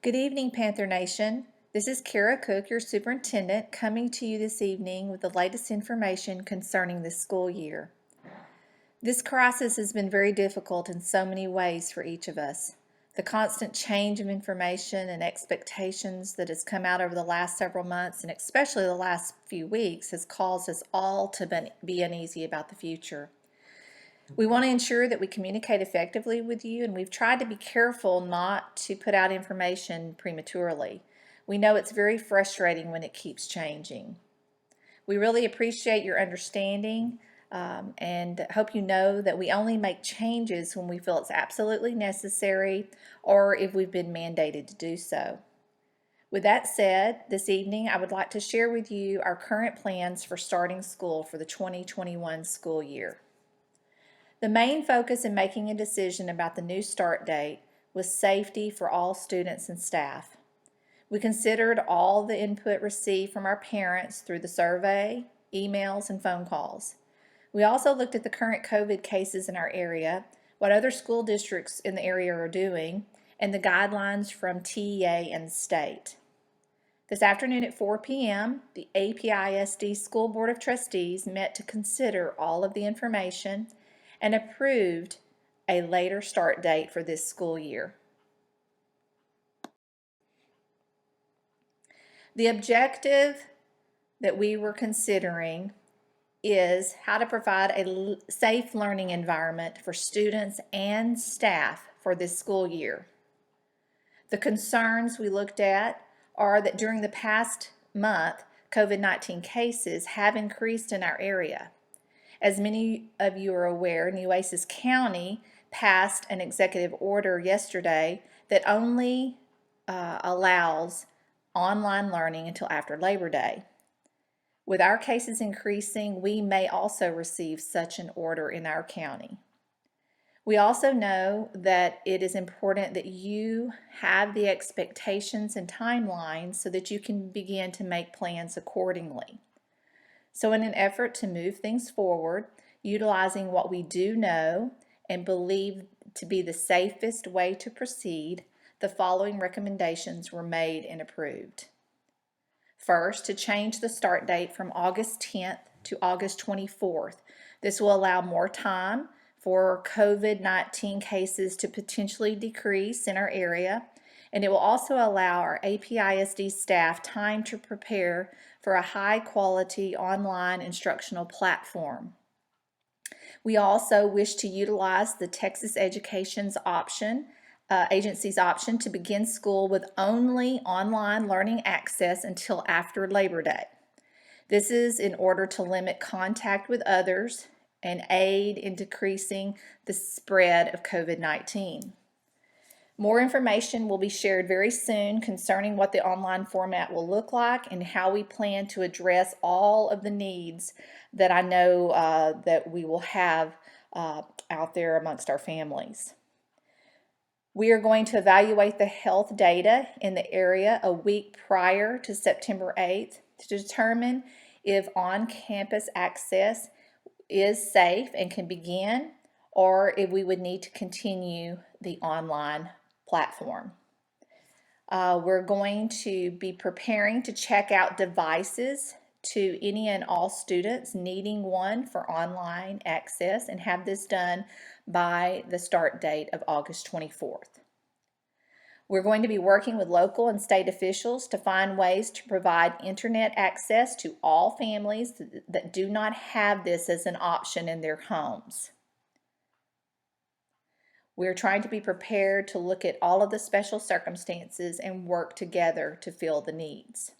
Good evening, Panther Nation. This is Cara Cooke, your superintendent, coming to you this evening with the latest information concerning this school year. This crisis has been very difficult in so many ways for each of us. The constant change of information and expectations that has come out over the last several months, and especially the last few weeks, has caused us all to be uneasy about the future. We want to ensure that we communicate effectively with you, and we've tried to be careful not to put out information prematurely. We know it's very frustrating when it keeps changing. We really appreciate your understanding and hope you know that we only make changes when we feel it's absolutely necessary or if we've been mandated to do so. With that said, this evening I would like to share with you our current plans for starting school for the 2021 school year. The main focus in making a decision about the new start date was safety for all students and staff. We considered all the input received from our parents through the survey, emails, and phone calls. We also looked at the current COVID cases in our area, what other school districts in the area are doing, and the guidelines from TEA and the state. This afternoon at 4 p.m., the APISD School Board of Trustees met to consider all of the information and approved a later start date for this school year. The objective that we were considering is how to provide a safe learning environment for students and staff for this school year. The concerns we looked at are that during the past month, COVID-19 cases have increased in our area. As many of you are aware, Nueces County passed an executive order yesterday that only allows online learning until after Labor Day. With our cases increasing, we may also receive such an order in our county. We also know that it is important that you have the expectations and timelines so that you can begin to make plans accordingly. So in an effort to move things forward, utilizing what we do know and believe to be the safest way to proceed, the following recommendations were made and approved. First, to change the start date from August 10th to August 24th. This will allow more time for COVID-19 cases to potentially decrease in our area, and it will also allow our APISD staff time to prepare for a high-quality online instructional platform. We also wish to utilize the Texas Education's agency's option to begin school with only online learning access until after Labor Day. This is in order to limit contact with others and aid in decreasing the spread of COVID-19. More information will be shared very soon concerning what the online format will look like and how we plan to address all of the needs that I know that we will have out there amongst our families. We are going to evaluate the health data in the area a week prior to September 8th to determine if on-campus access is safe and can begin, or if we would need to continue the online platform. We're going to be preparing to check out devices to any and all students needing one for online access and have this done by the start date of August 24th. We're going to be working with local and state officials to find ways to provide internet access to all families that do not have this as an option in their homes. We're trying to be prepared to look at all of the special circumstances and work together to fill the needs.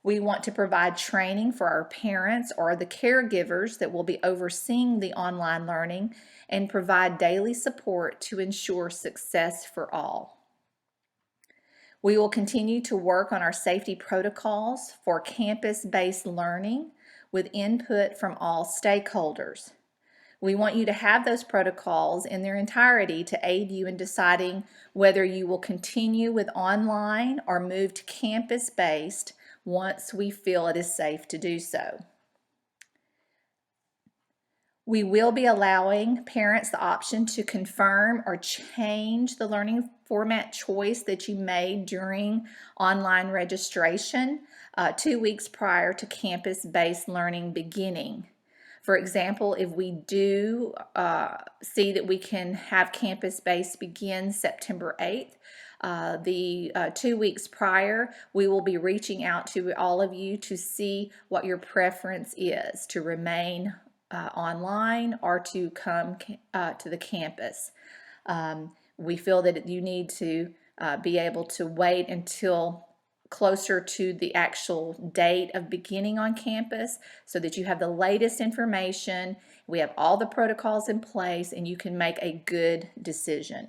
We want to provide training for our parents or the caregivers that will be overseeing the online learning and provide daily support to ensure success for all. We will continue to work on our safety protocols for campus-based learning with input from all stakeholders. We want you to have those protocols in their entirety to aid you in deciding whether you will continue with online or move to campus-based once we feel it is safe to do so. We will be allowing parents the option to confirm or change the learning format choice that you made during online registration 2 weeks prior to campus-based learning beginning. For example, if we do see that we can have campus-based begin September 8th, the 2 weeks prior, we will be reaching out to all of you to see what your preference is, to remain online or to come to the campus. We feel that you need to be able to wait until closer to the actual date of beginning on campus so that you have the latest information, we have all the protocols in place, and you can make a good decision.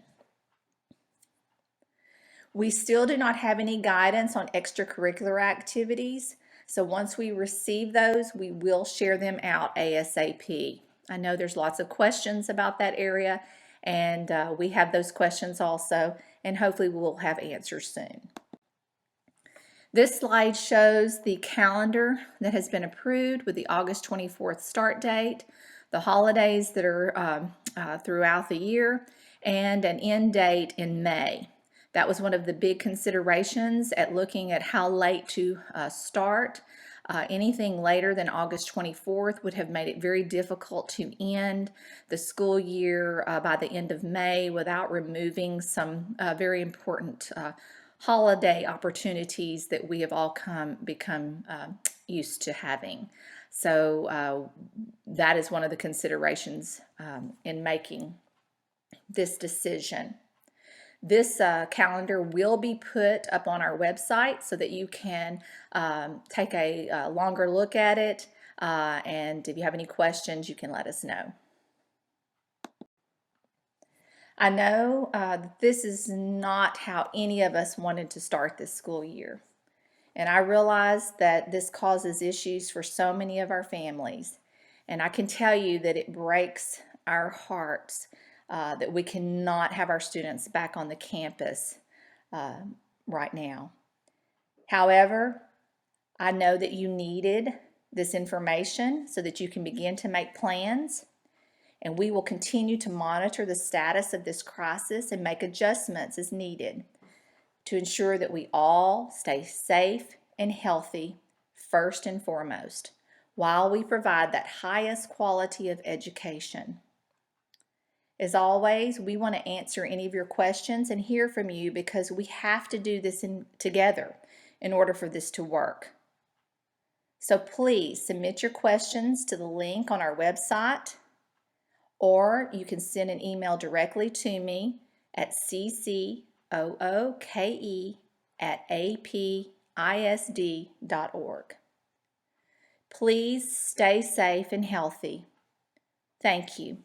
We still do not have any guidance on extracurricular activities, so once we receive those, we will share them out ASAP. I know there's lots of questions about that area, and we have those questions also, and hopefully we'll have answers soon. This slide shows the calendar that has been approved with the August 24th start date, the holidays that are throughout the year, and an end date in May. That was one of the big considerations at looking at how late to start. Anything later than August 24th would have made it very difficult to end the school year by the end of May without removing some very important holiday opportunities that we have all become used to having. So that is one of the considerations in making this decision. This calendar will be put up on our website so that you can take a longer look at it, and if you have any questions, you can let us know. I know this is not how any of us wanted to start this school year. And I realize that this causes issues for so many of our families. And I can tell you that it breaks our hearts that we cannot have our students back on the campus right now. However, I know that you needed this information so that you can begin to make plans. And we will continue to monitor the status of this crisis and make adjustments as needed to ensure that we all stay safe and healthy first and foremost, while we provide that highest quality of education. As always, we want to answer any of your questions and hear from you because we have to do this together in order for this to work. So please submit your questions to the link on our website, or you can send an email directly to me at ccooke@apisd.org. Please stay safe and healthy. Thank you.